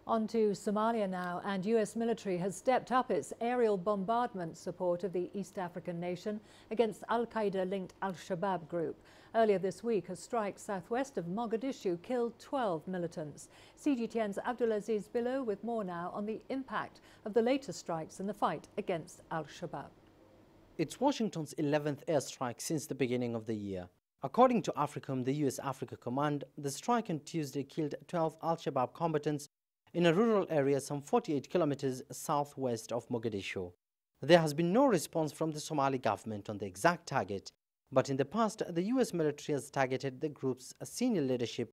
On to Somalia now, and US military has stepped up its aerial bombardment support of the East African nation against Al-Qaeda-linked Al-Shabaab group. Earlier this week, a strike southwest of Mogadishu killed 12 militants. CGTN's Abdulaziz Billow with more now on the impact of the latest strikes in the fight against Al-Shabaab. It's Washington's 11th airstrike since the beginning of the year. According to AFRICOM, the US Africa Command, the strike on Tuesday killed 12 Al-Shabaab combatants in a rural area some 48 kilometers southwest of Mogadishu. There has been no response from the Somali government on the exact target, but in the past, the US military has targeted the group's senior leadership,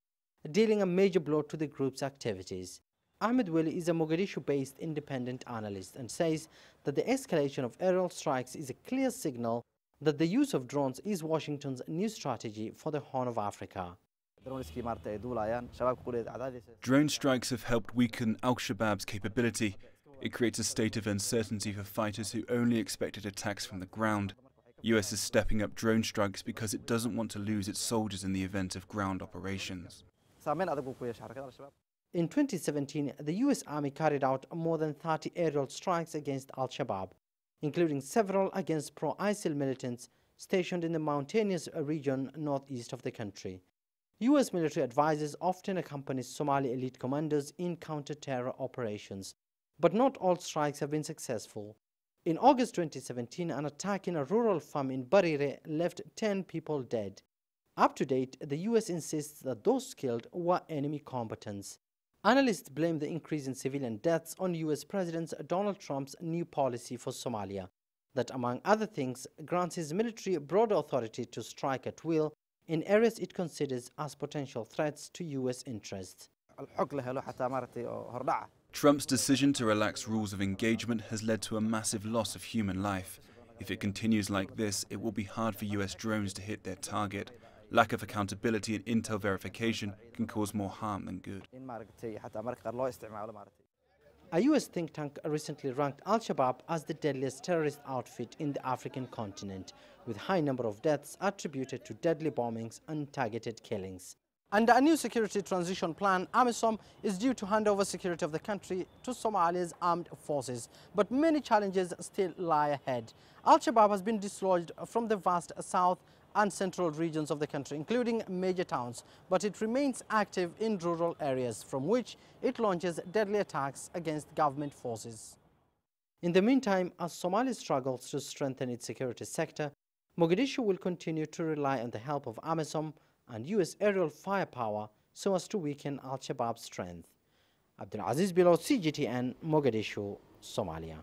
dealing a major blow to the group's activities. Ahmed Wali is a Mogadishu-based independent analyst and says that the escalation of aerial strikes is a clear signal that the use of drones is Washington's new strategy for the Horn of Africa. Drone strikes have helped weaken Al-Shabaab's capability. It creates a state of uncertainty for fighters who only expected attacks from the ground. US is stepping up drone strikes because it doesn't want to lose its soldiers in the event of ground operations. In 2017, the US Army carried out more than 30 aerial strikes against Al-Shabaab, including several against pro-ISIL militants stationed in the mountainous region northeast of the country. US military advisors often accompany Somali elite commanders in counter-terror operations, but not all strikes have been successful. In August 2017, an attack in a rural farm in Barire left 10 people dead. Up to date, the US insists that those killed were enemy combatants. Analysts blame the increase in civilian deaths on US President Donald Trump's new policy for Somalia, that among other things grants his military broader authority to strike at will in areas it considers as potential threats to US interests. Trump's decision to relax rules of engagement has led to a massive loss of human life. If it continues like this, it will be hard for US drones to hit their target. Lack of accountability and intel verification can cause more harm than good. A US think tank recently ranked Al-Shabaab as the deadliest terrorist outfit in the African continent, with a high number of deaths attributed to deadly bombings and targeted killings. Under a new security transition plan, AMISOM is due to hand over security of the country to Somalia's armed forces, but many challenges still lie ahead. Al-Shabaab has been dislodged from the vast south and central regions of the country, including major towns, but it remains active in rural areas from which it launches deadly attacks against government forces. In the meantime, as Somalia struggles to strengthen its security sector, Mogadishu will continue to rely on the help of AMISOM and US aerial firepower so as to weaken Al-Shabaab's strength. Abdulaziz Billow, CGTN, Mogadishu, Somalia.